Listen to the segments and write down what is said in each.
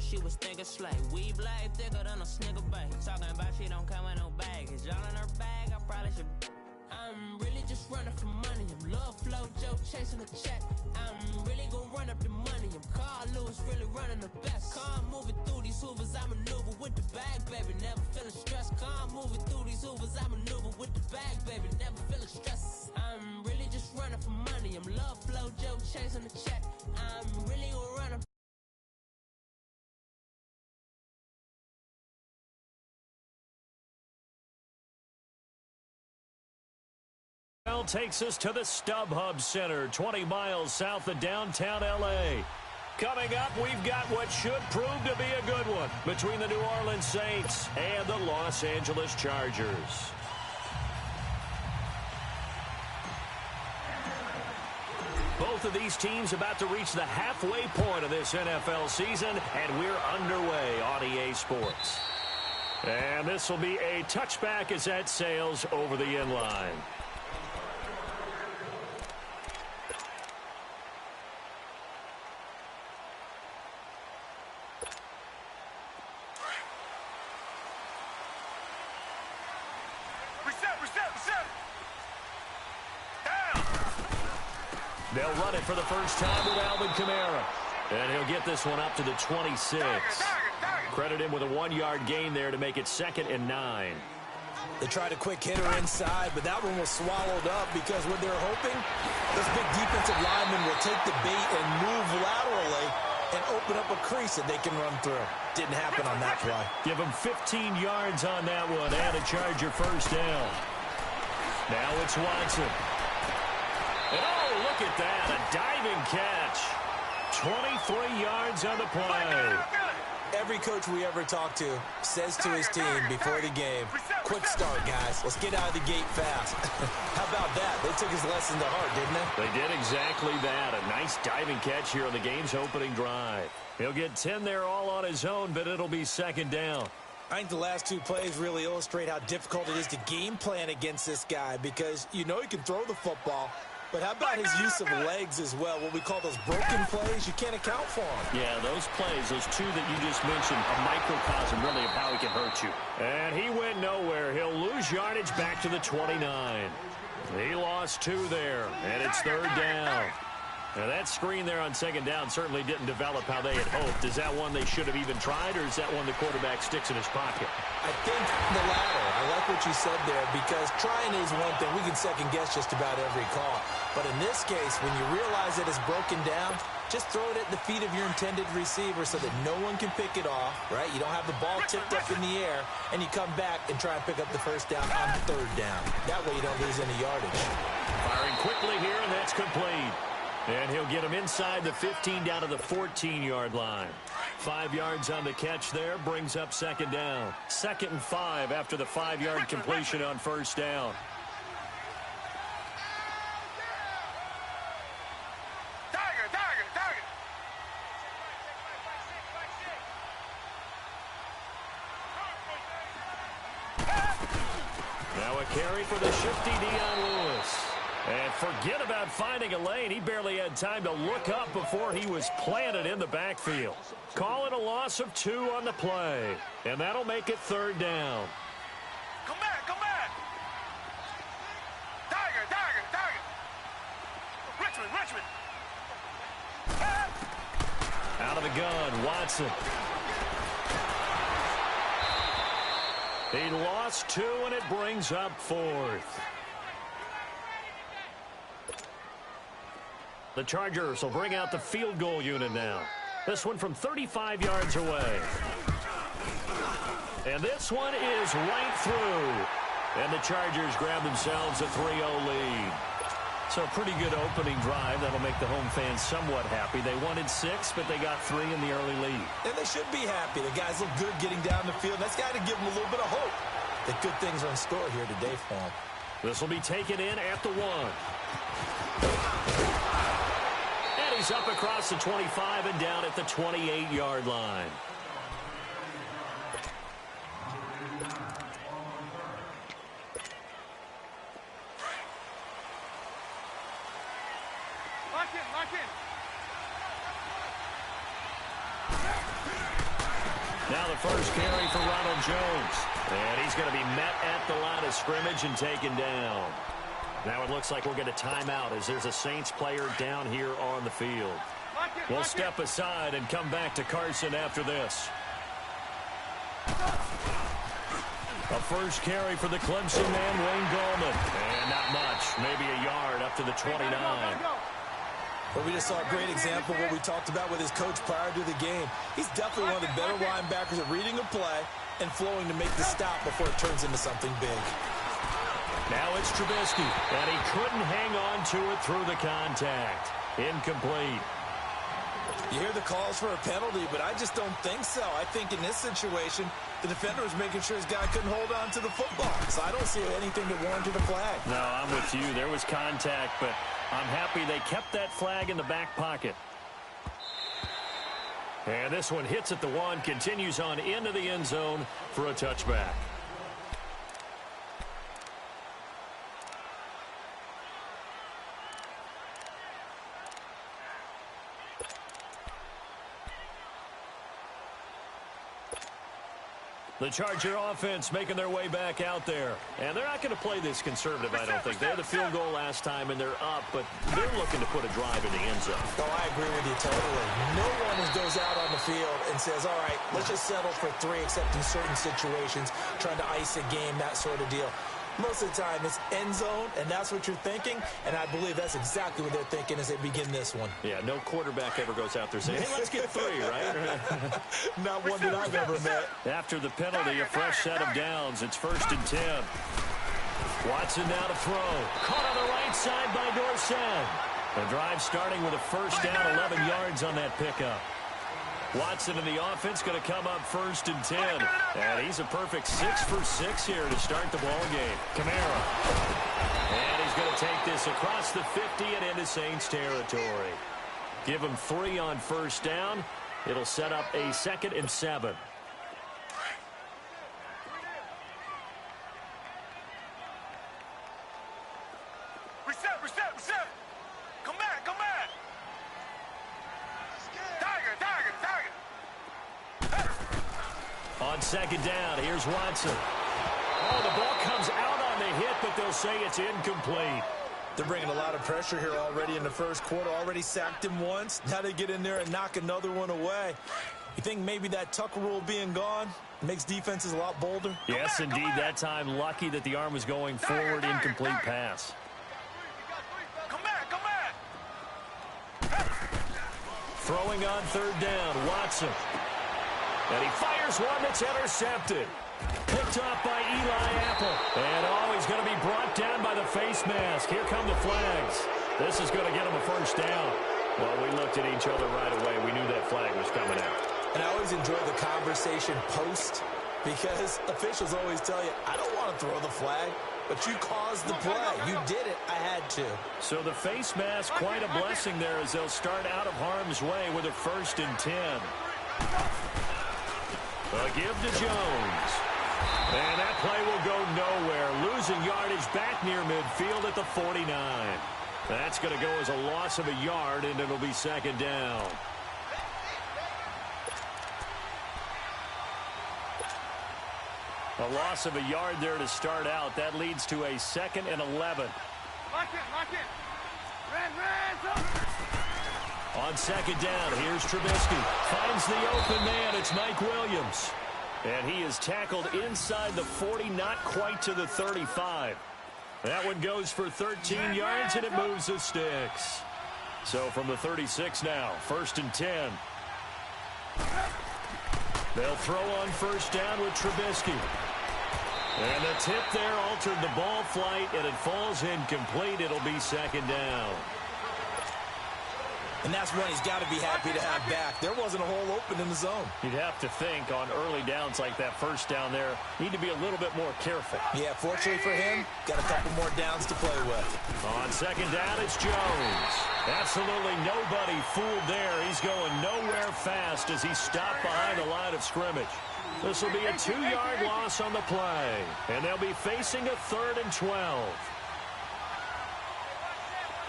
but she was thinking slay. We blade thicker than a snicker bag. Talking about she don't come with no baggage. All in her bag, I probably should. I'm really just running for money. I'm love flow, Joe chasing the check. I'm really gonna run up the money. I'm Carl Lewis, really running the best. Car moving through these hoovers, I maneuver with the bag, baby. Never feeling stressed. Car moving through these hoovers, I maneuver with the bag, baby. Never feeling stressed. I'm really just running for money. I'm love flow, Joe chasing the check. I'm really gonna run up. Takes us to the StubHub Center, 20 miles south of downtown L.A. Coming up, we've got what should prove to be a good one between the New Orleans Saints and the Los Angeles Chargers. Both of these teams about to reach the halfway point of this NFL season, and we're underway on EA Sports. And this will be a touchback as that sails over the inline. They'll run it for the first time with Alvin Kamara. And he'll get this one up to the 26. Credit him with a 1-yard gain there to make it 2nd and 9. They tried a quick hitter inside, but that one was swallowed up because what they're hoping, this big defensive lineman will take the bait and move laterally and open up a crease that they can run through. Didn't happen on that play. Give him 15 yards on that one and a Charger first down. Now it's Watson. Oh, look at that, a diving catch. 23 yards on the play. Every coach we ever talk to says to his team before the game, quick start, guys. Let's get out of the gate fast. How about that? They took his lesson to heart, didn't they? They did exactly that. A nice diving catch here on the game's opening drive. He'll get 10 there all on his own, but it'll be 2nd down. I think the last 2 plays really illustrate how difficult it is to game plan against this guy because you know he can throw the football. But how about his use of legs as well? What we call those broken plays, you can't account for them. Yeah, those plays, those 2 that you just mentioned, a microcosm really of how he can hurt you. And he went nowhere. He'll lose yardage back to the 29. He lost 2 there, and it's 3rd down. Now, that screen there on 2nd down certainly didn't develop how they had hoped. Is that one they should have even tried, or is that one the quarterback sticks in his pocket? I think the latter. I like what you said there because trying is one thing. We can second-guess just about every call. But in this case, when you realize that it's broken down, just throw it at the feet of your intended receiver so that no one can pick it off, right? You don't have the ball tipped up in the air, and you come back and try and pick up the first down on 3rd down. That way you don't lose any yardage. Firing quickly here, and that's complete. And he'll get him inside the 15 down to the 14-yard line. 5 yards on the catch there brings up 2nd down. 2nd and 5 after the 5-yard completion on 1st down. Now a carry for the shifty Dion Lewis. And forget about finding a lane. He barely had time to look up before he was planted in the backfield. Call it a loss of 2 on the play. And that'll make it 3rd down. Come back, come back. Tiger. Richmond. Out of the gun, Watson. He lost 2, and it brings up 4th. The Chargers will bring out the field goal unit now. This one from 35 yards away. And this one is right through. And the Chargers grab themselves a 3-0 lead. So a pretty good opening drive. That'll make the home fans somewhat happy. They wanted 6, but they got 3 in the early lead. And they should be happy. The guys look good getting down the field. That's got to give them a little bit of hope that good things are in store here today for them. This will be taken in at the 1. And he's up across the 25 and down at the 28-yard line. Lock in. Now the first carry for Ronald Jones. And he's going to be met at the line of scrimmage and taken down. Now it looks like we'll get a timeout as there's a Saints player down here on the field. We'll step aside and come back to Carson after this. A first carry for the Clemson man, Wayne Gallman. And not much, maybe a yard up to the 29. Well, we just saw a great example of what we talked about with his coach prior to the game. He's definitely one of the better linebackers at reading a play and flowing to make the stop before it turns into something big. Now it's Trubisky, and he couldn't hang on to it through the contact. Incomplete. You hear the calls for a penalty, but I just don't think so. I think in this situation, the defender was making sure his guy couldn't hold on to the football. So I don't see anything that warranted a flag. No, I'm with you. There was contact, but I'm happy they kept that flag in the back pocket. And this one hits at the one, continues on into the end zone for a touchback. The Charger offense making their way back out there. And they're not going to play this conservative, I don't think. They had the field goal last time, and they're up, but they're looking to put a drive in the end zone. Oh, I agree with you totally. No one goes out on the field and says, all right, let's just settle for 3, except in certain situations, trying to ice a game, that sort of deal. Most of the time, it's end zone, and that's what you're thinking, and I believe that's exactly what they're thinking as they begin this one. Yeah, no quarterback ever goes out there saying, hey, let's get 3, right? Not one that I've ever met. After the penalty, a fresh set of downs. It's 1st and 10. Watson now to throw. Caught on the right side by Dorsett. The drive starting with a first down, 11 yards on that pickup. Watson in the offense going to come up 1st and 10. And he's a perfect 6 for 6 here to start the ball game. Kamara. And he's going to take this across the 50 and into Saints territory. Give him 3 on first down. It'll set up a 2nd and 7. Reset. Come back. Tiger. On 2nd down, here's Watson. Oh, the ball comes out on the hit, but they'll say it's incomplete. They're bringing a lot of pressure here already in the first quarter. Already sacked him once. Now they get in there and knock another one away. You think maybe that Tucker rule being gone makes defenses a lot bolder? Yes, indeed. That time, lucky that the arm was going forward. Incomplete pass. Come back. Throwing on 3rd down, Watson. And he fires one that's intercepted. Picked off by Eli Apple. And he's going to be brought down by the face mask. Here come the flags. This is going to get him a first down. Well, we looked at each other right away. We knew that flag was coming out. And I always enjoy the conversation post because officials always tell you, I don't want to throw the flag, but you caused the play. You did it. I had to. So the face mask, quite a blessing there as they'll start out of harm's way with a 1st and 10. A give to Jones. And that play will go nowhere. Losing yardage back near midfield at the 49. That's going to go as a loss of a yard, and it'll be 2nd down. A loss of a yard there to start out. That leads to a 2nd and 11. Lock in. Ran. On 2nd down, here's Trubisky. Finds the open man. It's Mike Williams. And he is tackled inside the 40, not quite to the 35. That one goes for 13 yards, and it moves the sticks. So from the 36 now, 1st and 10. They'll throw on 1st down with Trubisky. And the tip there altered the ball flight, and it falls incomplete. It'll be 2nd down. And that's one he's got to be happy to have back. There wasn't a hole open in the zone. You'd have to think on early downs like that first down there, need to be a little bit more careful. Yeah, fortunately for him, got a couple more downs to play with. On 2nd down, it's Jones. Absolutely nobody fooled there. He's going nowhere fast as he stopped behind the line of scrimmage. This will be a 2-yard loss on the play, and they'll be facing a 3rd and 12.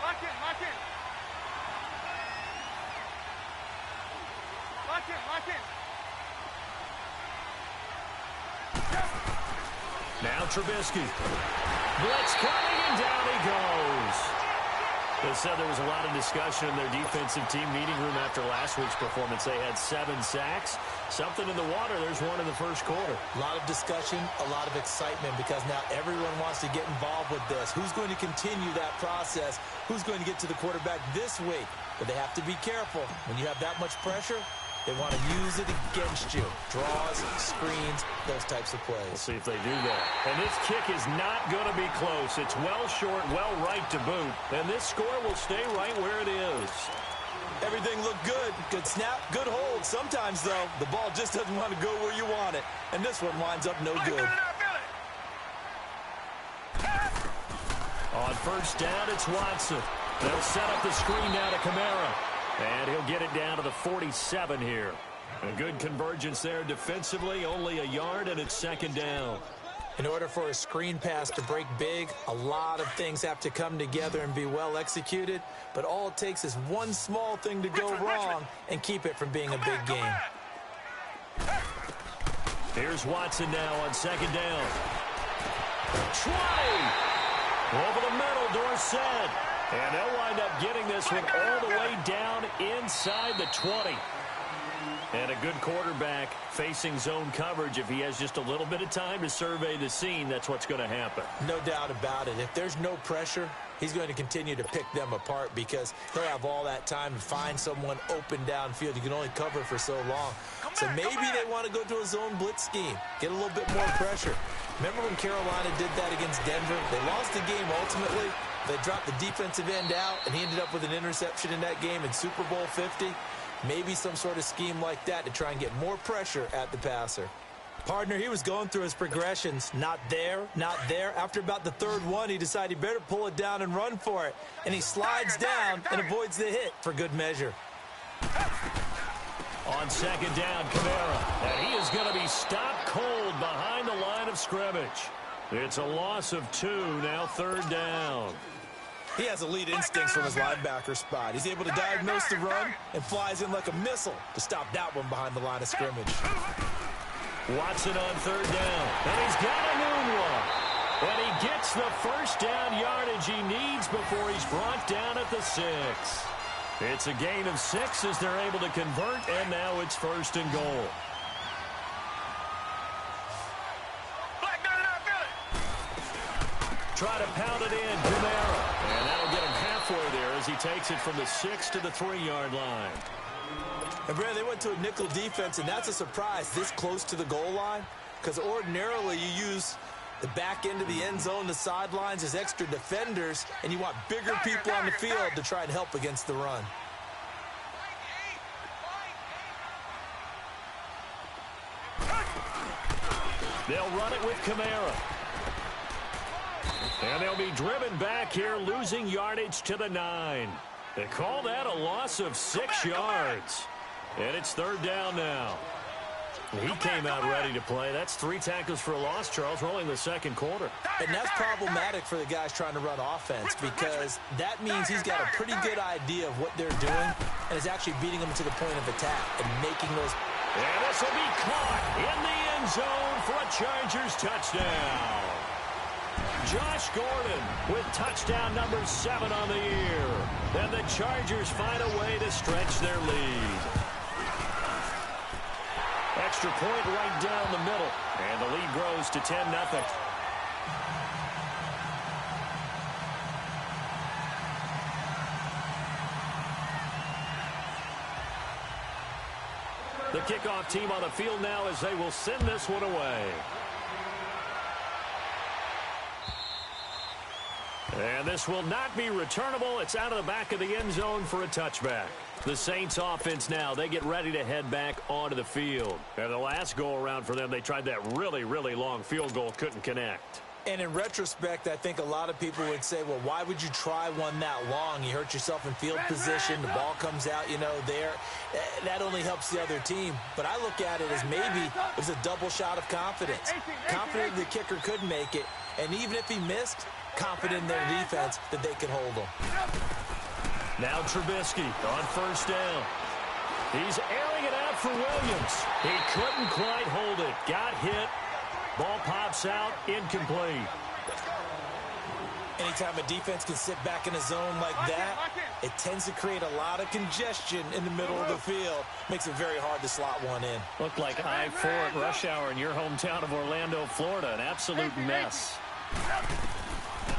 Lock in. Now Trubisky. Blitz coming, and down he goes. They said there was a lot of discussion in their defensive team meeting room after last week's performance. They had 7 sacks. Something in the water. There's one in the first quarter. A lot of discussion, a lot of excitement, because now everyone wants to get involved with this. Who's going to continue that process? Who's going to get to the quarterback this week? But they have to be careful. When you have that much pressure, they want to use it against you. Draws, screens, those types of plays. We'll see if they do that. And this kick is not going to be close. It's well short, well right to boot. And this score will stay right where it is. Everything looked good. Good snap, good hold. Sometimes, though, the ball just doesn't want to go where you want it. And this one winds up no good. On first down, it's Watson. They'll set up the screen now to Kamara. And he'll get it down to the 47 here. A good convergence there defensively, only a yard, and it's second down. In order for a screen pass to break big, a lot of things have to come together and be well executed. But all it takes is one small thing to go wrong and keep it from being a big game. Here's Watson now on second down. 20! Over the middle, Dorsett. And they'll wind up getting this one all the way down inside the 20. And a good quarterback facing zone coverage. If he has just a little bit of time to survey the scene, that's what's going to happen. No doubt about it. If there's no pressure, he's going to continue to pick them apart because he'll have all that time to find someone open downfield. You can only cover for so long. So maybe they want to go to a zone blitz scheme, get a little bit more pressure. Remember when Carolina did that against Denver? They lost the game ultimately. They dropped the defensive end out, and he ended up with an interception in that game in Super Bowl 50. Maybe some sort of scheme like that to try and get more pressure at the passer. Partner, he was going through his progressions. Not there, not there. After about the third one, he decided he better pull it down and run for it. And he slides down and avoids the hit for good measure. On second down, Kamara. And he is going to be stopped cold behind the line of scrimmage. It's a loss of 2, now third down. He has elite instincts from his linebacker spot. He's able to diagnose the run and flies in like a missile to stop that one behind the line of scrimmage. Watson on third down. And he's got a moonwalk. And he gets the first down yardage he needs before he's brought down at the 6. It's a gain of 6 as they're able to convert, and now it's first and goal. Try to pound it in, Kamara. And that'll get him halfway there as he takes it from the 6 to the 3-yard line. And, Brad, they went to a nickel defense, and that's a surprise this close to the goal line because ordinarily you use the back end of the end zone, the sidelines as extra defenders, and you want bigger people on the field to try and help against the run. They'll run it with Kamara. And they'll be driven back here, losing yardage to the 9. They call that a loss of 6 yards. And it's third down now. He came out ready to play. That's 3 tackles for a loss, Charles, rolling the second quarter. And that's problematic for the guys trying to run offense because that means he's got a pretty good idea of what they're doing and is actually beating them to the point of attack and making those. And this will be caught in the end zone for a Chargers touchdown. Josh Gordon with touchdown number 7 on the year. And the Chargers find a way to stretch their lead. Extra point right down the middle. And the lead grows to 10-0. The kickoff team on the field now as they will send this one away. And this will not be returnable. It's out of the back of the end zone for a touchback. The Saints offense now, they get ready to head back onto the field. And the last go-around for them, they tried that really, really long field goal, couldn't connect. And in retrospect, I think a lot of people would say, well, why would you try one that long? You hurt yourself in field position. The ball comes out, there. That only helps the other team. But I look at it as maybe it was a double shot of confidence. Confident the kicker could make it. And even if he missed, confident in their defense that they could hold him. Now Trubisky on first down. He's airing it out for Williams. He couldn't quite hold it. Got hit. Ball pops out, incomplete. Anytime a defense can sit back in a zone like that, it tends to create a lot of congestion in the middle of the field. Makes it very hard to slot one in. Looked like I-4 at rush hour in your hometown of Orlando, Florida. An absolute mess.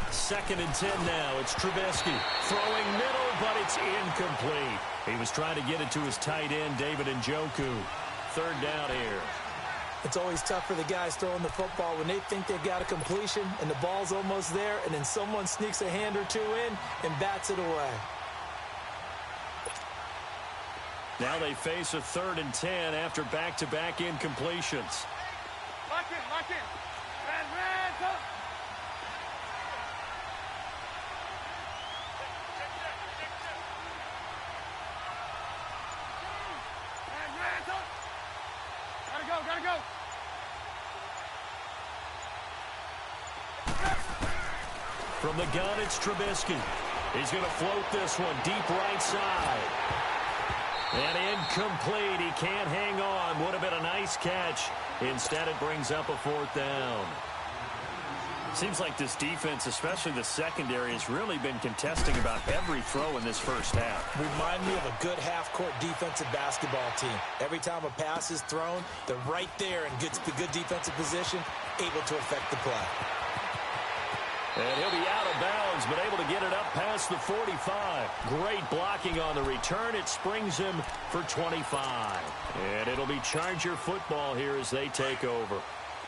2nd and 10 now. It's Trubisky throwing middle, but it's incomplete. He was trying to get it to his tight end, David Njoku. 3rd down here. It's always tough for the guys throwing the football when they think they've got a completion and the ball's almost there, and then someone sneaks a hand or two in and bats it away. Now they face a 3rd and 10 after back-to-back incompletions. Lock in, lock in. Ran, up. Ran, up. Gotta go. From the gun, it's Trubisky. He's going to float this one deep right side. And incomplete. He can't hang on. Would have been a nice catch. Instead, it brings up a 4th down. Seems like this defense, especially the secondary, has really been contesting about every throw in this first half. Remind me of a good half-court defensive basketball team. Every time a pass is thrown, they're right there and gets the good defensive position, able to affect the play. And he'll be out of bounds, but able to get it up past the 45. Great blocking on the return. It springs him for 25. And it'll be Charger football here as they take over.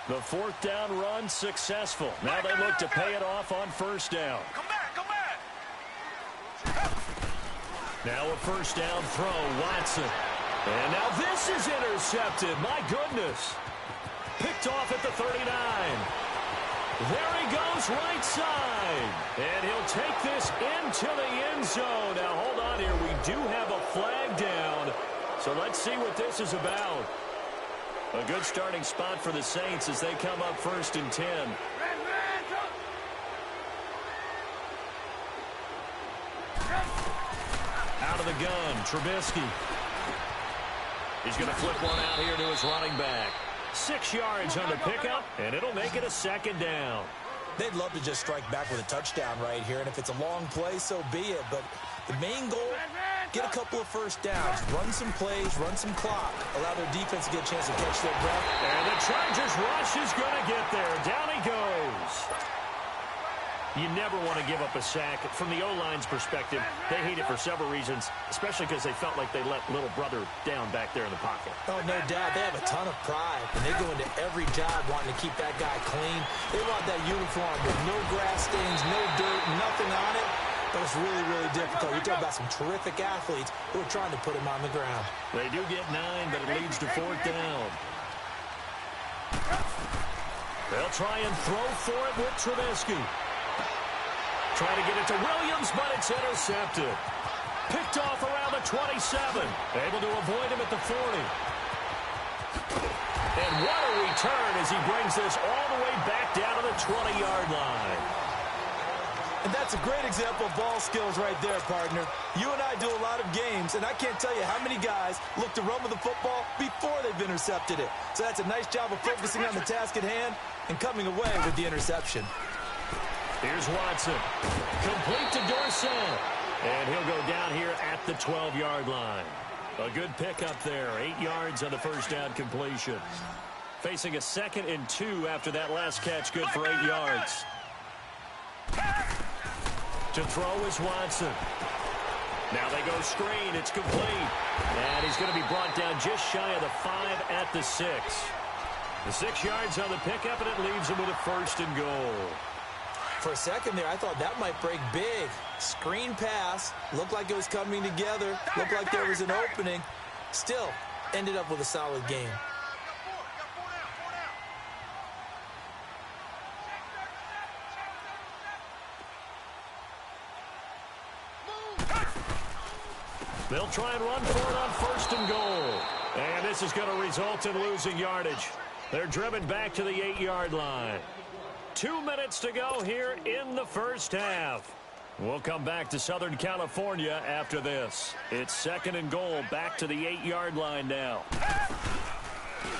The 4th down run successful. Now they look to pay it off on 1st down. Come back. Now a 1st down throw, Watson. And now this is intercepted. My goodness. Picked off at the 39. There he goes right side. And he'll take this into the end zone. Now hold on here. We do have a flag down. So let's see what this is about. A good starting spot for the Saints as they come up 1st and 10. Out of the gun, Trubisky. He's going to flip one out here to his running back. 6 yards on the pickup, and it'll make it a 2nd down. They'd love to just strike back with a touchdown right here, and if it's a long play, so be it. But the main goal, get a couple of 1st downs, run some plays, run some clock, allow their defense to get a chance to catch their breath. And the Chargers rush is going to get there. Down he goes. You never want to give up a sack. From the O-line's perspective, they hate it for several reasons, especially because they felt like they let little brother down back there in the pocket. Oh, no doubt. They have a ton of pride, and they go into every job wanting to keep that guy clean. They want that uniform with no grass stains, no dirt, nothing on it. But it's really, really difficult. You talk about some terrific athletes who are trying to put him on the ground. They do get 9, but it leads to 4th down. They'll try and throw for it with Trubisky. Trying to get it to Williams, but it's intercepted. Picked off around the 27. Able to avoid him at the 40. And what a return as he brings this all the way back down to the 20-yard line. And that's a great example of ball skills right there, partner. You and I do a lot of games, and I can't tell you how many guys look to run with the football before they've intercepted it. So that's a nice job of focusing on the task at hand and coming away with the interception. Here's Watson. Complete to Dorsett. And he'll go down here at the 12-yard line. A good pickup there. 8 yards on the 1st down completion. Facing a 2nd and 2 after that last catch. Good for 8 yards. To throw is Watson. Now they go screen. It's complete. And he's going to be brought down just shy of the 5 at the 6. The 6 yards on the pickup, and it leaves him with a 1st and goal. For a second there, I thought that might break big. Screen pass. Looked like it was coming together. Looked like there was an opening. Still, ended up with a solid game. They'll try and run for it on 1st and goal. And this is going to result in losing yardage. They're driven back to the 8-yard line. 2 minutes to go here in the first half. We'll come back to Southern California after this. It's 2nd and goal, back to the 8-yard line now.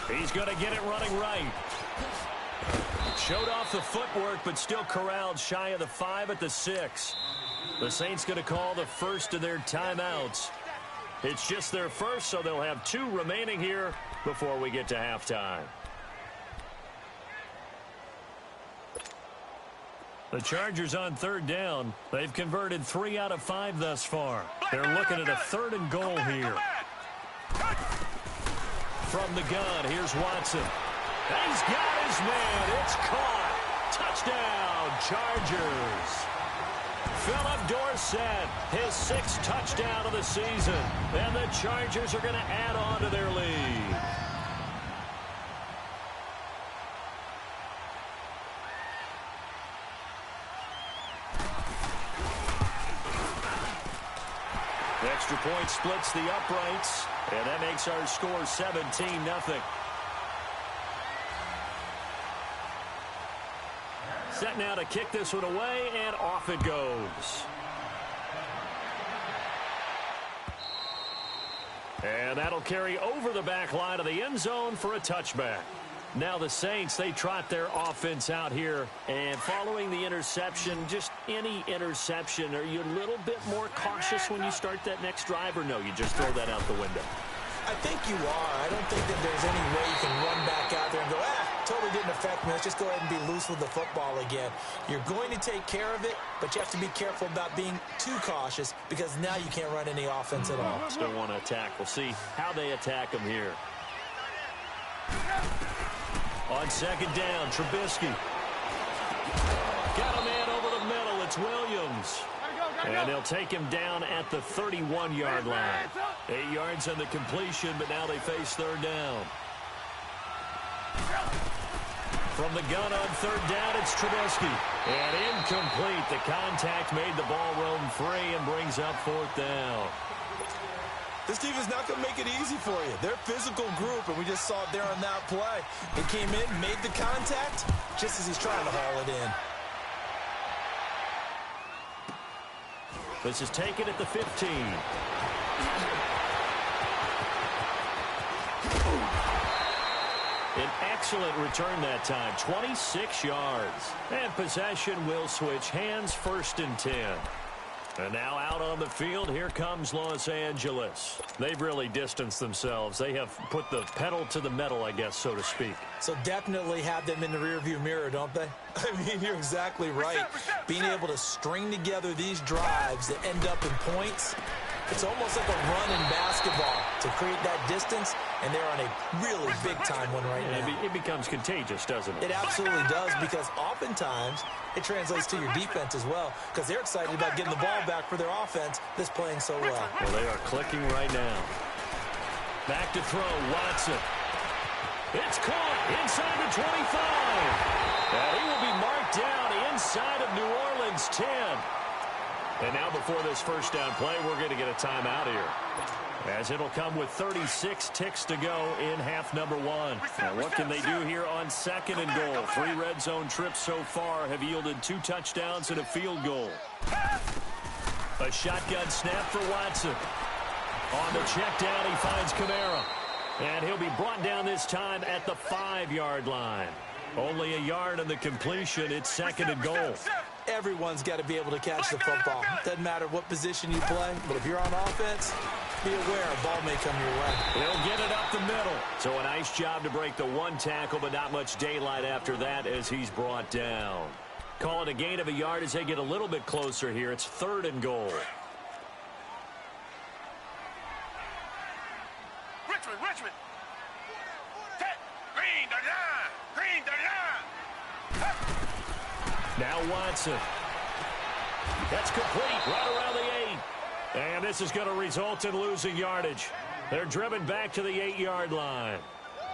He's going to get it running right. Showed off the footwork, but still corralled shy of the 5 at the 6. The Saints going to call the first of their timeouts. It's just their first, so they'll have 2 remaining here before we get to halftime. The Chargers on 3rd down. They've converted 3 out of 5 thus far. They're looking at a 3rd and goal here. From the gun, here's Watson. He's got his man. It's caught. Touchdown, Chargers. Philip Dorsett, his 6th touchdown of the season. And the Chargers are going to add on to their lead. Extra point splits the uprights, and that makes our score 17-0. Set now to kick this one away, and off it goes. And that'll carry over the back line of the end zone for a touchback. Now the Saints, they trot their offense out here. And following the interception, just any interception, are you a little bit more cautious when you start that next drive, or no, you just throw that out the window? I think you are. I don't think that there's any way you can run back out there and go, totally didn't affect me. Let's just go ahead and be loose with the football again. You're going to take care of it, but you have to be careful about being too cautious because now you can't run any offense at all. Still want to attack. We'll see how they attack them here. On 2nd down, Trubisky. Got a man over the middle. It's Williams. And they'll take him down at the 31-yard line. 8 yards on the completion, but now they face 3rd down. From the gun on 3rd down, it's Trubisky. And incomplete. The contact made the ball roam free and brings up 4th down. This team is not going to make it easy for you. They're a physical group, and we just saw it there on that play. He came in, made the contact, just as he's trying to haul it in. This is taken at the 15. An excellent return that time, 26 yards. And possession will switch hands, 1st and 10. And now out on the field, here comes Los Angeles. They've really distanced themselves. They have put the pedal to the metal, I guess, so to speak. So definitely have them in the rearview mirror, don't they? I mean, you're exactly right. Being able to string together these drives that end up in points, it's almost like a run in basketball to create that distance, and they're on a really big-time one right now. It becomes contagious, doesn't it? It absolutely does, because oftentimes it translates to your defense as well, because they're excited about getting the ball back for their offense that's playing so well. Well, they are clicking right now. Back to throw, Watson. It's caught inside the 25. And he will be marked down inside of New Orleans 10. And now before this 1st down play, we're going to get a timeout here, as it'll come with 36 ticks to go in half number 1. Now what can they do here on 2nd and goal? 3 red zone trips so far have yielded 2 touchdowns and a field goal. A shotgun snap for Watson. On the check down, he finds Kamara. And he'll be brought down this time at the 5-yard line. Only a yard on the completion. It's 2nd and goal. Everyone's got to be able to catch the football. Doesn't matter what position you play, but if you're on offense, be aware a ball may come your way. He'll get it up the middle. So a nice job to break the 1 tackle, but not much daylight after that as he's brought down. Call it a gain of a yard as they get a little bit closer here. It's 3rd and goal. Richmond. Green, the line. Now Watson. That's complete right around the 8. And this is going to result in losing yardage. They're driven back to the 8-yard line.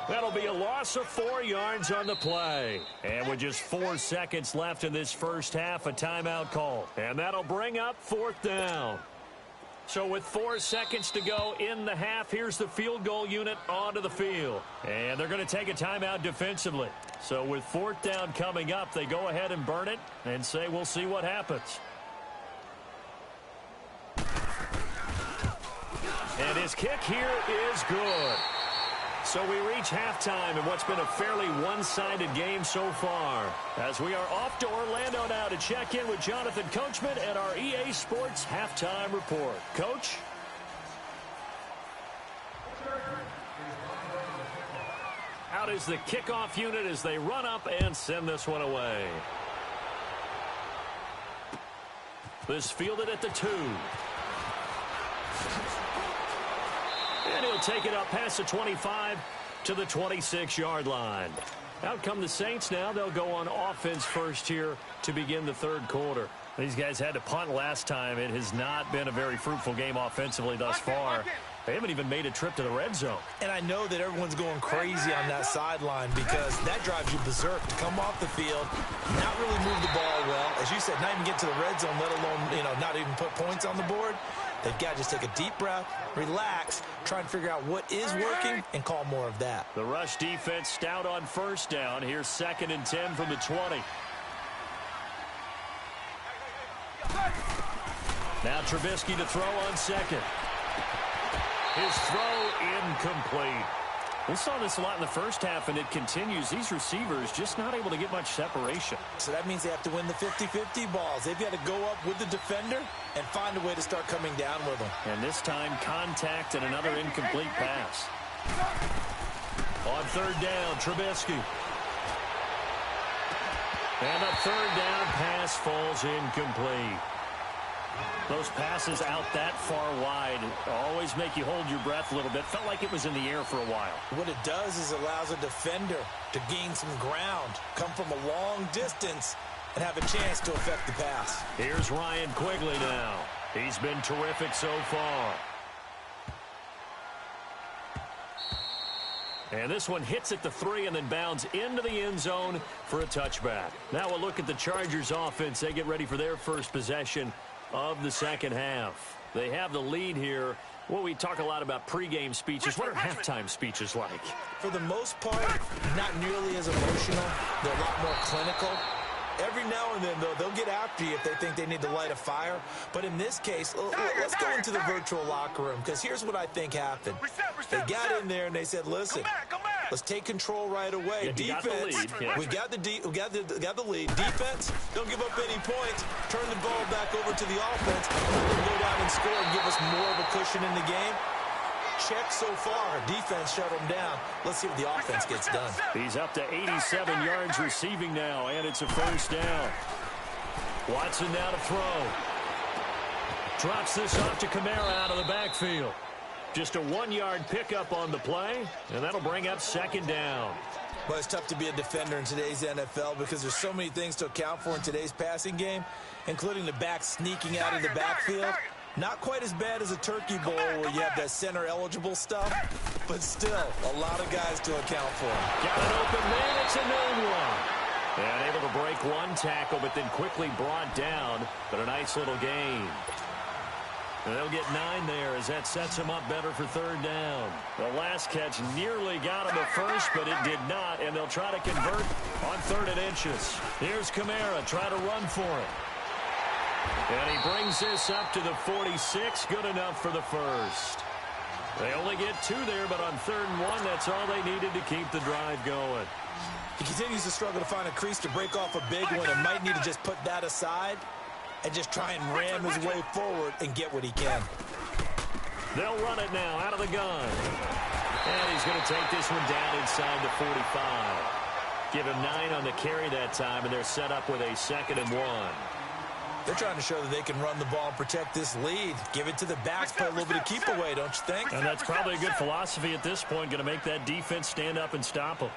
That'll be a loss of 4 yards on the play. And with just 4 seconds left in this first half, a timeout call. And that'll bring up 4th down. So with 4 seconds to go in the half, here's the field goal unit onto the field. And they're going to take a timeout defensively. So with 4th down coming up, they go ahead and burn it and say, we'll see what happens. And his kick here is good. So we reach halftime in what's been a fairly one-sided game so far. As we are off to Orlando now to check in with Jonathan Coachman at our EA Sports Halftime Report. Coach? Out is the kickoff unit as they run up and send this one away. This fielded at the 2. And he'll take it up past the 25 to the 26-yard line. Out come the Saints now. They'll go on offense first here to begin the third quarter. These guys had to punt last time. It has not been a very fruitful game offensively thus far. They haven't even made a trip to the red zone. And I know that everyone's going crazy on that sideline because that drives you berserk to come off the field, not really move the ball well. As you said, not even get to the red zone, let alone, not even put points on the board. They've got to just take a deep breath, relax, try and figure out what is working, and call more of that. The rush defense stout on first down. Here's 2nd and 10 from the 20. Now Trubisky to throw on second. His throw incomplete. We saw this a lot in the first half, and it continues. These receivers just not able to get much separation. So that means they have to win the 50-50 balls. They've got to go up with the defender and find a way to start coming down with them. And this time, contact and another incomplete pass. On third down, Trubisky. And a third down pass falls incomplete. Those passes out that far wide always make you hold your breath a little bit. Felt like it was in the air for a while. What it does is allows a defender to gain some ground, come from a long distance, and have a chance to affect the pass. Here's Ryan Quigley now. He's been terrific so far. And this one hits at the 3 and then bounds into the end zone for a touchback. Now we'll look at the Chargers offense. They get ready for their first possession of the second half. They have the lead here. Well, we talk a lot about pregame speeches. What are halftime speeches like? For the most part, not nearly as emotional. They're a lot more clinical. Every now and then, though, they'll get after you if they think they need to light a fire. But in this case, let's go into the virtual locker room, because here's what I think happened. They got in there and they said, listen, let's take control right away. Defense, we got the lead. Defense, don't give up any points. Turn the ball back over to the offense. Let them go down and score and give us more of a cushion in the game. Check so far. Defense shut him down. Let's see what the offense gets done. He's up to 87 yards receiving now, and it's a first down. Watson now to throw. Drops this off to Kamara out of the backfield. Just a 1-yard pickup on the play, and that'll bring up second down. Well, it's tough to be a defender in today's NFL because there's so many things to account for in today's passing game, including the back sneaking out of the backfield. Not quite as bad as a turkey bowl where you have that center-eligible stuff, but still a lot of guys to account for. Got an open man. It's a known one. And able to break one tackle, but then quickly brought down. But a nice little gain. And they'll get 9 there as that sets him up better for third down. The last catch nearly got him at first, but it did not. And they'll try to convert on 3rd and inches. Here's Kamara, try to run for it. And he brings this up to the 46. Good enough for the first. They only get 2 there, but on 3rd and 1, that's all they needed to keep the drive going. He continues to struggle to find a crease to break off a big one and might need to just put that aside and just try and ram his way forward and get what he can. They'll run it now out of the gun. And he's going to take this one down inside the 45. Give him 9 on the carry that time, and they're set up with a 2nd and 1. They're trying to show that they can run the ball and protect this lead. Give it to the backs, play a little bit of keep away, don't you think? And that's probably a good philosophy at this point, going to make that defense stand up and stop them.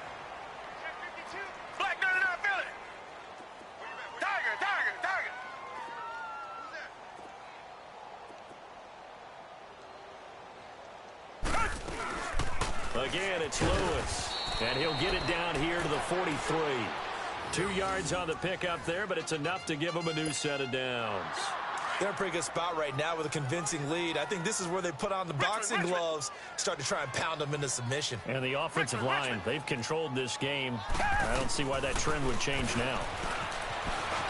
Again, it's Lewis, and he'll get it down here to the 43. 2 yards on the pickup there, but it's enough to give them a new set of downs. They're in a pretty good spot right now with a convincing lead. I think this is where they put on the boxing gloves, start to try and pound them into submission. And the offensive line, they've controlled this game. I don't see why that trend would change now.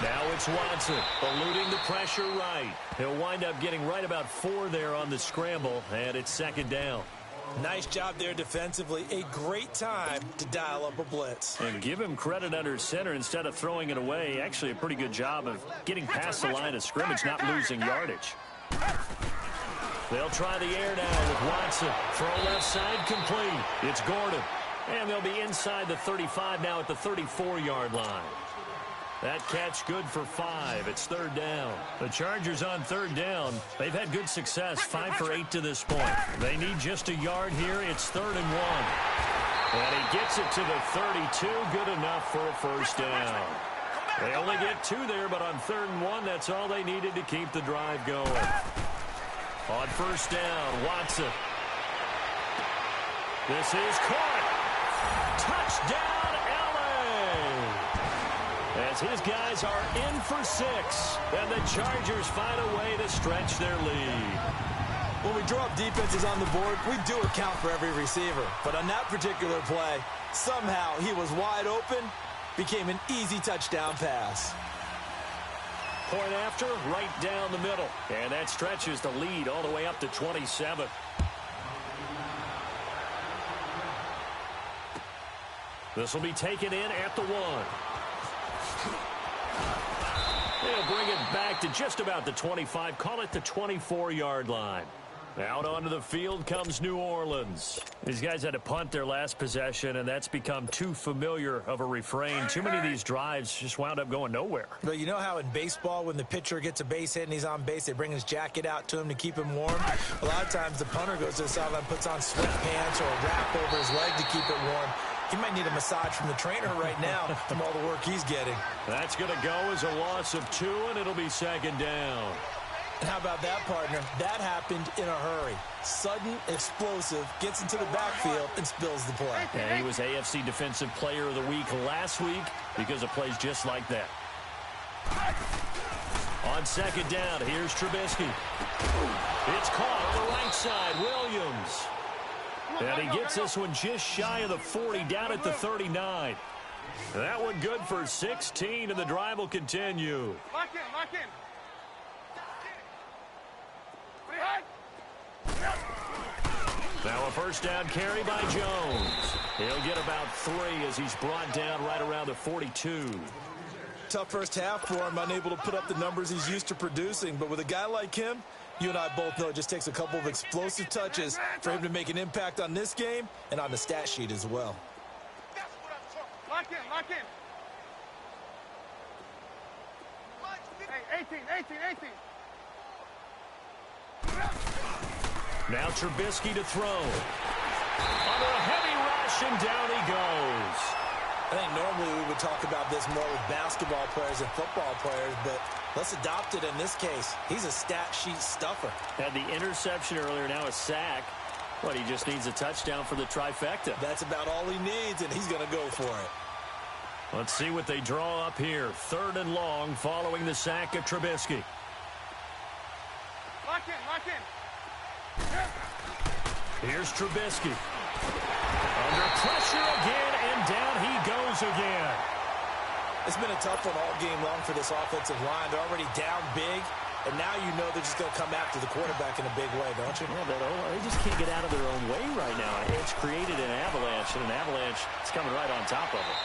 Now it's Watson, eluding the pressure right. He'll wind up getting right about 4 there on the scramble, and it's 2nd down. Nice job there defensively. A great time to dial up a blitz. And give him credit under center instead of throwing it away. Actually, a pretty good job of getting past the line of scrimmage, not losing yardage. They'll try the air now with Watson. Throw left side complete. It's Gordon. And they'll be inside the 35 now at the 34-yard line. That catch good for 5. It's third down. The Chargers on third down. They've had good success, 5 for 8 to this point. They need just a yard here. It's 3rd and 1. And he gets it to the 32. Good enough for a first down. They only get 2 there, but on 3rd and 1, that's all they needed to keep the drive going. On first down, Watson. This is caught. Touchdown, LA! As his guys are in for 6, and the Chargers find a way to stretch their lead. When we draw up defenses on the board, we do account for every receiver. But on that particular play, somehow he was wide open, became an easy touchdown pass. Point after, right down the middle. And that stretches the lead all the way up to 27. This will be taken in at the 1. They'll bring it back to just about the 25. Call it the 24-yard line. Out onto the field comes New Orleans. These guys had to punt their last possession, and that's become too familiar of a refrain. Too many of these drives just wound up going nowhere. But you know how in baseball, when the pitcher gets a base hit and he's on base, they bring his jacket out to him to keep him warm? A lot of times the punter goes to the sideline, puts on sweatpants or a wrap over his leg to keep it warm. He might need a massage from the trainer right now from all the work he's getting. That's going to go as a loss of 2, and it'll be 2nd down. And how about that, partner? That happened in a hurry. Sudden, explosive, gets into the backfield, and spills the play. And he was AFC Defensive Player of the Week last week because of plays just like that. On 2nd down, here's Trubisky. It's caught on the right side, Williams. And he gets this one just shy of the 40, down at the 39. That one good for 16, and the drive will continue. Lock in. Now a first down carry by Jones. He'll get about 3 as he's brought down right around the 42. Tough first half for him, unable to put up the numbers he's used to producing. But with a guy like him, you and I both know it just takes a couple of explosive touches for him to make an impact on this game and on the stat sheet as well. Lock in. Hey, 18. Now Trubisky to throw. Under a heavy rush, and down he goes. I think normally we would talk about this more with basketball players and football players, but let's adopt it in this case. He's a stat sheet stuffer. Had the interception earlier, now a sack. He just needs a touchdown for the trifecta. That's about all he needs, and he's going to go for it. Let's see what they draw up here. 3rd and long following the sack of Trubisky. Lock in. Here's Trubisky. Under pressure again, and down he goes again. It's been a tough one all game long for this offensive line. They're already down big, and now you know they're just going to come after the quarterback in a big way, don't you? Yeah, they just can't get out of their own way right now. It's created an avalanche, and an avalanche is coming right on top of it.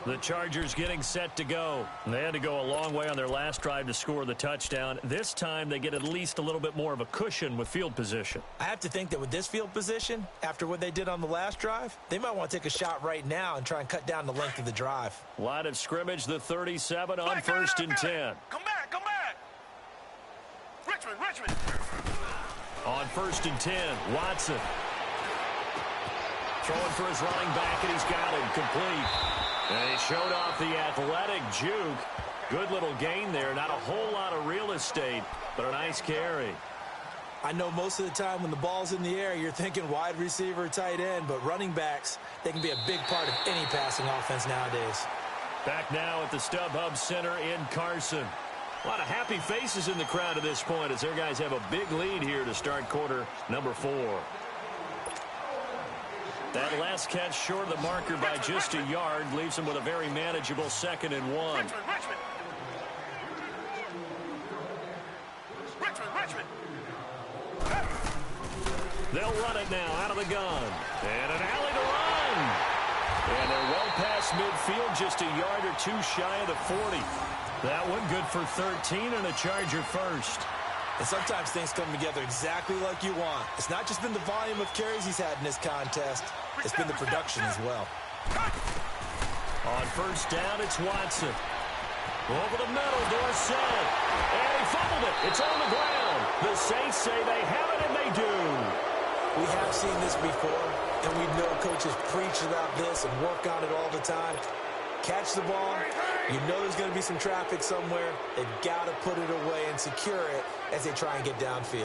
The Chargers getting set to go. They had to go a long way on their last drive to score the touchdown. This time they get at least a little bit more of a cushion with field position. I have to think that with this field position, after what they did on the last drive, they might want to take a shot right now and try and cut down the length of the drive. Line of scrimmage, the 37 on 1st and 10. Come back. Richmond. On 1st and 10, Watson. Throwing for his running back, and he's got him complete. And he showed off the athletic juke. Good little gain there. Not a whole lot of real estate, but a nice carry. I know most of the time when the ball's in the air, you're thinking wide receiver, tight end, but running backs, they can be a big part of any passing offense nowadays. Back now at the StubHub Center in Carson. A lot of happy faces in the crowd at this point as their guys have a big lead here to start quarter number 4. That last catch short of the marker by just a yard leaves them with a very manageable 2nd and 1. Richmond. They'll run it now out of the gun. And an alley to run. And they're well past midfield, just a yard or two shy of the 40. That one good for 13 and a Charger first. And sometimes things come together exactly like you want. It's not just been the volume of carries he's had in this contest. It's been the production as well. On first down, it's Watson. Over the middle, Dorsett. And he fumbled it. It's on the ground. The Saints say they have it, and they do. We have seen this before, and we know coaches preach about this and work on it all the time. Catch the ball. You know there's going to be some traffic somewhere. They've got to put it away and secure it as they try and get downfield. We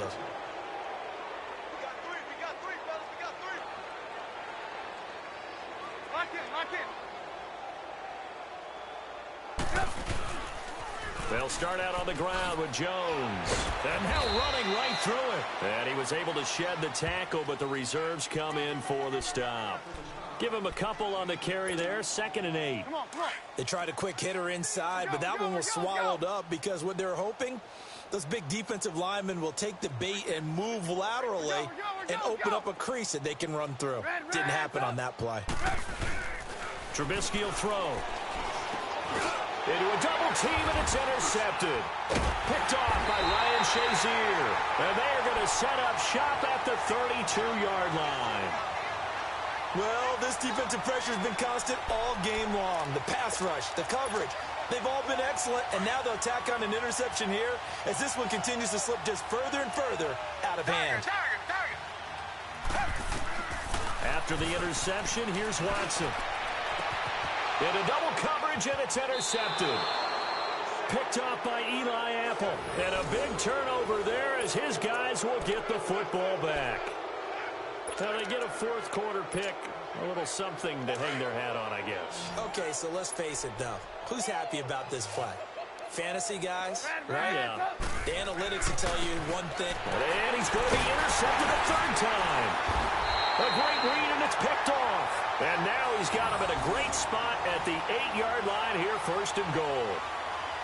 got three, fellas. We got three. Lock in, lock in. They'll start out on the ground with Jones. And now running right through it. And he was able to shed the tackle, but the reserves come in for the stop. Give him a couple on the carry there. 2nd and 8. Come on, come on. They tried a quick hitter inside, but that one was swallowed up because what they're hoping, those big defensive linemen will take the bait and move laterally and open up a crease that they can run through. Didn't happen on that play. Trubisky will throw. Into a double team, and it's intercepted. Picked off by Ryan Shazier. And they are going to set up shop at the 32-yard line. Well, this defensive pressure has been constant all game long. The pass rush, the coverage, they've all been excellent, and now they'll tack on an interception here as this one continues to slip just further and further out of hand. After the interception, here's Watson. Into double coverage, and it's intercepted. Picked off by Eli Apple. And a big turnover there as his guys will get the football back. Now they get a fourth quarter pick. A little something to hang their hat on, I guess. Okay, so let's face it, though. Who's happy about this play? Fantasy guys, right? Yeah. The analytics will tell you one thing. And he's going to be intercepted a third time. A great read, and it's picked off. And now he's got him at a great spot at the 8-yard line here, 1st and goal.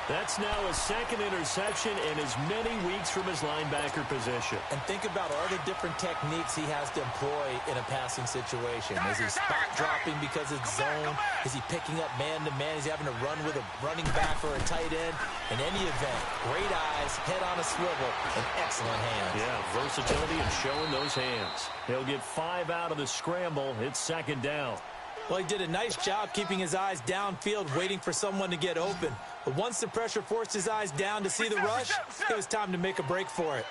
That's now his 2nd interception in as many weeks from his linebacker position. And think about all the different techniques he has to employ in a passing situation. Is he spot dropping because it's zone? Is he picking up man-to-man? Is he having to run with a running back or a tight end? In any event, great eyes, head on a swivel, and excellent hands. Yeah, versatility and showing those hands. He'll get 5 out of the scramble. It's 2nd down. Well, he did a nice job keeping his eyes downfield, waiting for someone to get open. But once the pressure forced his eyes down to see the rush, it was time to make a break for it.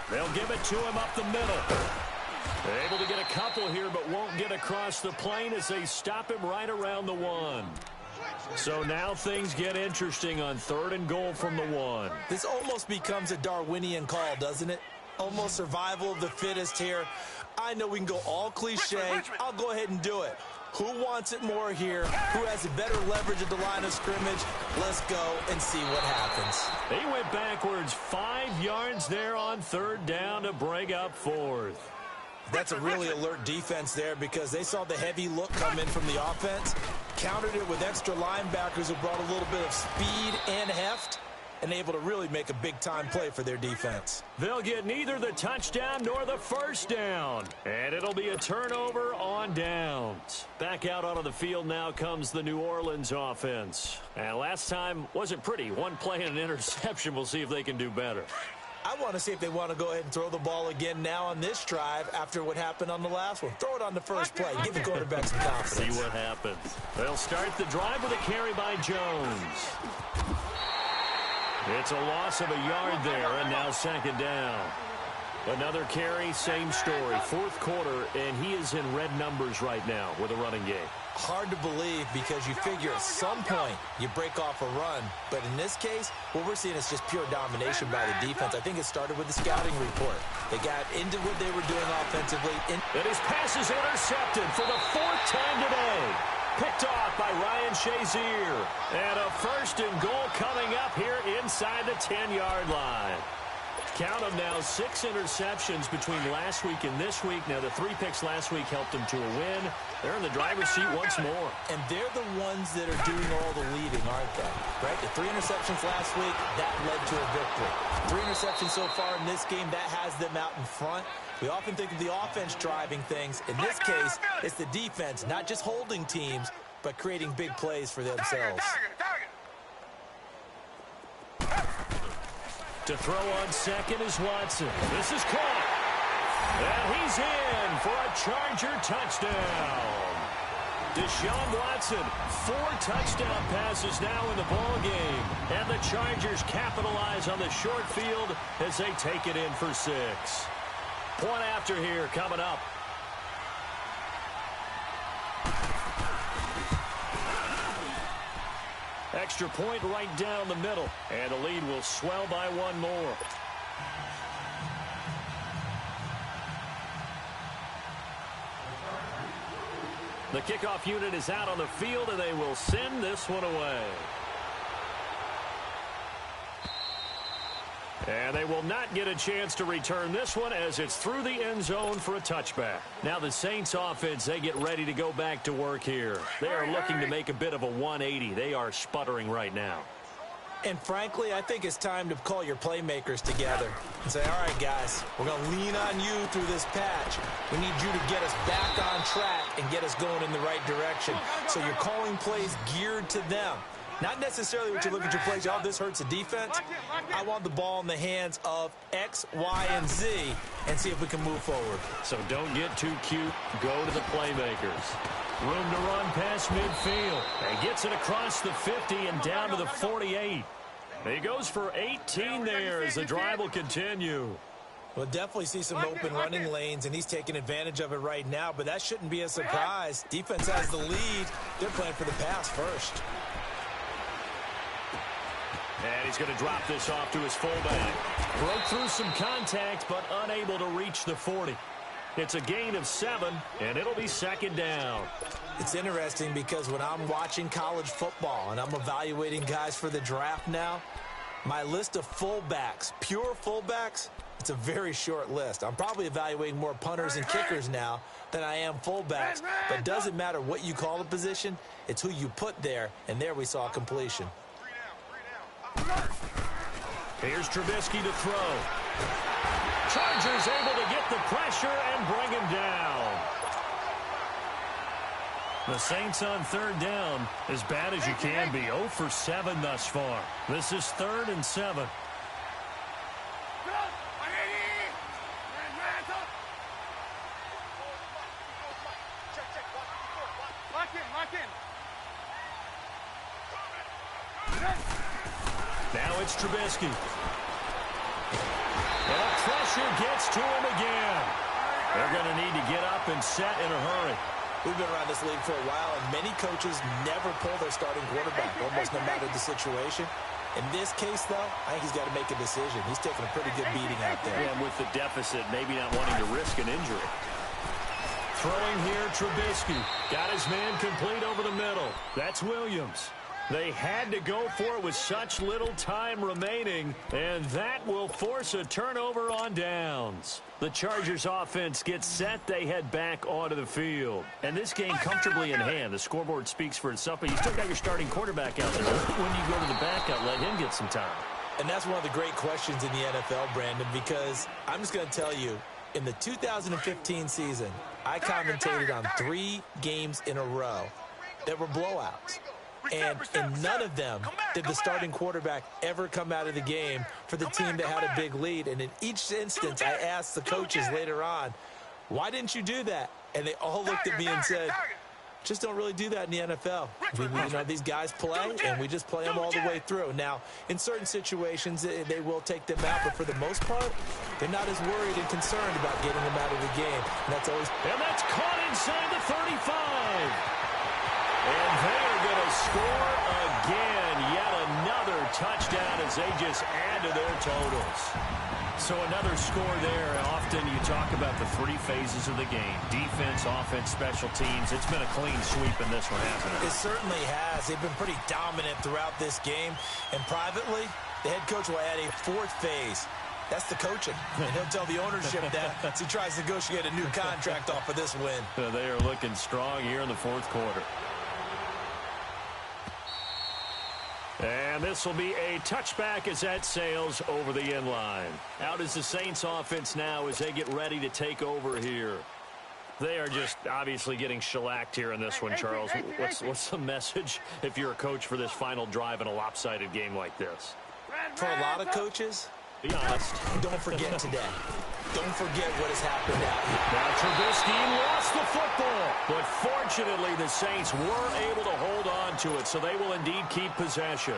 They'll give it to him up the middle. They're able to get a couple here, but won't get across the plane as they stop him right around the 1. So now things get interesting on 3rd and goal from the 1. This almost becomes a Darwinian call, doesn't it? Almost survival of the fittest here. I know we can go all cliche. I'll go ahead and do it. Who wants it more here? Who has a better leverage at the line of scrimmage? Let's go and see what happens. He went backwards 5 yards there on 3rd down to break up 4th. That's a really alert defense there because they saw the heavy look come in from the offense, countered it with extra linebackers who brought a little bit of speed and heft, and able to really make a big-time play for their defense. They'll get neither the touchdown nor the 1st down. And it'll be a turnover on downs. Back out onto the field now comes the New Orleans offense. And last time wasn't pretty. One play and an interception. We'll see if they can do better. I want to see if they want to go ahead and throw the ball again now on this drive after what happened on the last one. Throw it on the first play. Give the quarterback some confidence. See what happens. They'll start the drive with a carry by Jones. It's a loss of a yard there, and now 2nd down. Another carry, same story. 4th quarter, and he is in red numbers right now with a running game. Hard to believe because you figure at some point you break off a run. But in this case, what we're seeing is just pure domination by the defense. I think it started with the scouting report. They got into what they were doing offensively. And his pass is intercepted for the 4th time today. Picked off by Ryan Shazier. And a 1st and goal coming up here inside the 10-yard line. Count them now, 6 interceptions between last week and this week. Now, the 3 picks last week helped them to a win. They're in the driver's seat once more. And they're the ones that are doing all the leading, aren't they? Right? The 3 interceptions last week, that led to a victory. 3 interceptions so far in this game, that has them out in front. We often think of the offense driving things. In this case, it's the defense, not just holding teams, but creating big plays for themselves. To throw on second is Watson. This is caught. And he's in for a Charger touchdown. Deshaun Watson, 4 touchdown passes now in the ball game. And the Chargers capitalize on the short field as they take it in for 6. Point after here coming up. Extra point right down the middle. And the lead will swell by 1 more. The kickoff unit is out on the field, and they will send this one away. And they will not get a chance to return this one as it's through the end zone for a touchback. Now the Saints offense, they get ready to go back to work here. They are looking to make a bit of a 180. They are sputtering right now. And frankly, I think it's time to call your playmakers together and say, all right, guys, we're going to lean on you through this patch. We need you to get us back on track and get us going in the right direction. So you're calling plays geared to them. Not necessarily what you look at your plays, oh, this hurts the defense. I want the ball in the hands of X, Y, and Z and see if we can move forward. So don't get too cute. Go to the playmakers. Room to run past midfield. And gets it across the 50 and down to the 48. He goes for 18 there as the drive will continue. We'll definitely see some open running lanes, and he's taking advantage of it right now, but that shouldn't be a surprise. Defense has the lead. They're playing for the pass first. And he's going to drop this off to his fullback. Broke through some contact, but unable to reach the 40. It's a gain of 7, and it'll be 2nd down. It's interesting because when I'm watching college football and I'm evaluating guys for the draft now, my list of fullbacks, pure fullbacks, it's a very short list. I'm probably evaluating more punters and kickers now than I am fullbacks, but it doesn't matter what you call the position, it's who you put there, and there we saw completion. Here's Trubisky to throw. Chargers able to get the pressure and bring him down. The Saints on 3rd down, as bad as you can be, 0 for 7 thus far. This is 3rd and 7. Now it's Trubisky. And the pressure gets to him again. They're going to need to get up and set in a hurry. We've been around this league for a while, and many coaches never pull their starting quarterback, almost no matter the situation. In this case, though, I think he's got to make a decision. He's taking a pretty good beating out there. Yeah, and with the deficit, maybe not wanting to risk an injury. Throwing here, Trubisky. Got his man complete over the middle. That's Williams. They had to go for it with such little time remaining, and that will force a turnover on downs. The Chargers offense gets set. They head back onto the field. And this game comfortably in hand. The scoreboard speaks for itself, but you still got your starting quarterback out there. When you go to the backup, let him get some time. And that's one of the great questions in the NFL, Brandon, because I'm just going to tell you, in the 2015 season, I commentated on 3 games in a row that were blowouts. And in none of them did the starting quarterback ever come out of the game for the team that had a big lead. And in each instance, I asked the coaches later on, why didn't you do that? And they all looked at me and said, just don't really do that in the NFL. These guys play, and we just play them all the way through. Now, in certain situations, they will take them out, but for the most part, they're not as worried and concerned about getting them out of the game. And that's caught inside the 35. And they are going to score again. Yet another touchdown as they just add to their totals. So another score there. Often you talk about the 3 phases of the game. Defense, offense, special teams. It's been a clean sweep in this one, hasn't it? It certainly has. They've been pretty dominant throughout this game. And privately, the head coach will add a 4th phase. That's the coaching. And he'll tell the ownership that as he tries to negotiate a new contract off of this win. They are looking strong here in the fourth quarter. And this will be a touchback as that sails over the end line. Out is the Saints offense now as they get ready to take over here. They are just obviously getting shellacked here in this one, Charles. What's the message if you're a coach for this final drive in a lopsided game like this? For a lot of coaches, be honest. Don't forget today. Don't forget what has happened out here. Now Trubisky lost the football, but fortunately the Saints were able to hold on to it, so they will indeed keep possession.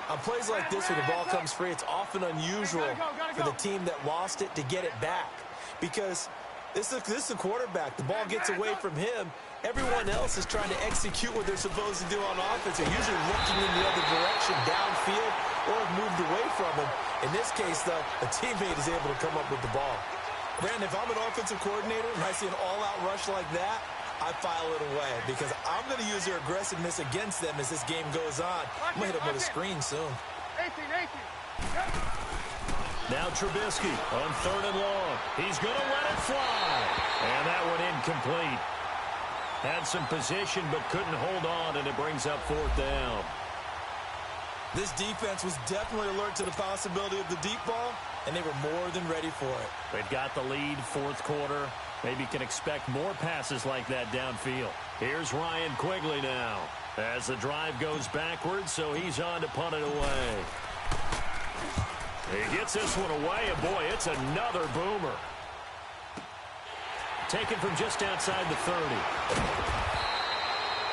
On plays like this where the ball comes free, it's often unusual for the team that lost it to get it back because this is a quarterback. The ball gets away from him. Everyone else is trying to execute what they're supposed to do on offense. They're usually looking in the other direction, downfield, or have moved away from him. In this case, though, a teammate is able to come up with the ball. Brandon, if I'm an offensive coordinator and I see an all-out rush like that, I file it away because I'm going to use their aggressiveness against them as this game goes on. I'm going to hit them with a screen soon. 18. Now Trubisky on 3rd and long. He's going to let it fly. And that one incomplete. Had some position but couldn't hold on, and it brings up 4th down. This defense was definitely alert to the possibility of the deep ball, and they were more than ready for it. They've got the lead, 4th quarter. Maybe can expect more passes like that downfield. Here's Ryan Quigley now as the drive goes backwards, so he's on to punt it away. He gets this one away, and boy, it's another boomer. Taken from just outside the 30.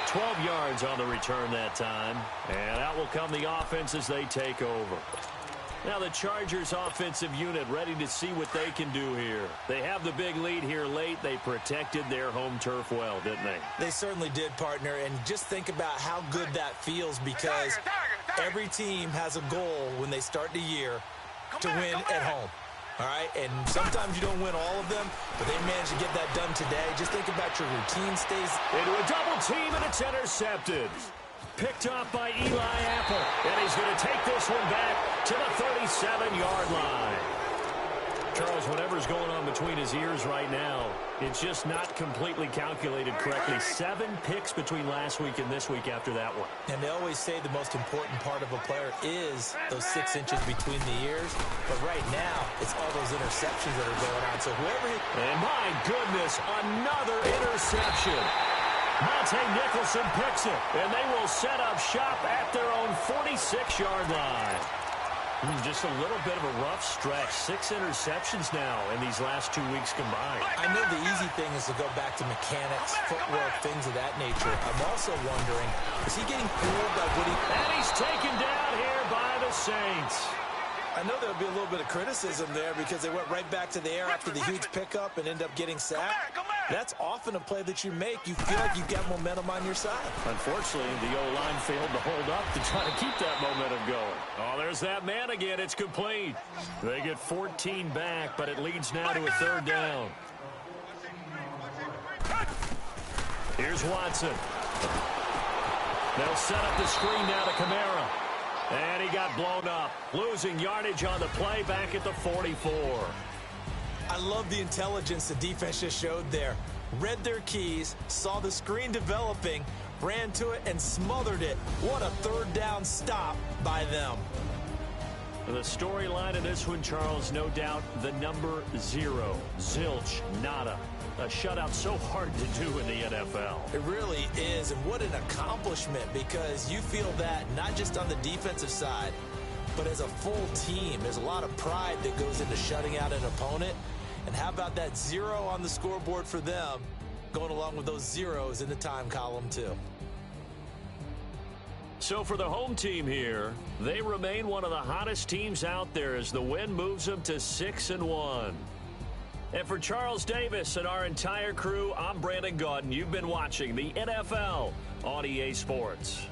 12 yards on the return that time. And out will come the offense as they take over. Now the Chargers offensive unit ready to see what they can do here. They have the big lead here late. They protected their home turf well, didn't they? They certainly did, partner. And just think about how good that feels because every team has a goal when they start the year to win at home. All right, and sometimes you don't win all of them, but they managed to get that done today. Just think about your routine stays. Into a double team, and it's intercepted. Picked off by Eli Apple, and he's going to take this one back to the 37-yard line. Charles, whatever's going on between his ears right now, it's just not completely calculated correctly. 7 picks between last week and this week after that one. And they always say the most important part of a player is those 6 inches between the ears. But right now, it's all those interceptions that are going on. So whoever... And my goodness, another interception. Monte Nicholson picks it, and they will set up shop at their own 46-yard line. Just a little bit of a rough stretch. 6 interceptions now in these last 2 weeks combined. I know the easy thing is to go back to mechanics, footwork, things of that nature. I'm also wondering, is he getting fooled by what he... And he's taken down here by the Saints. I know there'll be a little bit of criticism there because they went right back to the air after the huge pickup and end up getting sacked. That's often a play that you make. You feel like you've got momentum on your side. Unfortunately, the O-line failed to hold up to try to keep that momentum going. Oh, there's that man again. It's complete. They get 14 back, but it leads now to a 3rd down. Here's Watson. They'll set up the screen now to Kamara. And he got blown up, losing yardage on the play back at the 44. I love the intelligence the defense just showed there. Read their keys, saw the screen developing, ran to it, and smothered it. What a 3rd down stop by them. The storyline of this one, Charles, no doubt the number 0. Zilch, nada. A shutout so hard to do in the NFL. It really is, and what an accomplishment because you feel that not just on the defensive side, but as a full team. There's a lot of pride that goes into shutting out an opponent. And how about that 0 on the scoreboard for them, going along with those zeros in the time column too. So for the home team here, they remain one of the hottest teams out there as the win moves them to 6-1. And for Charles Davis and our entire crew, I'm Brandon Gaudin. You've been watching the NFL on EA Sports.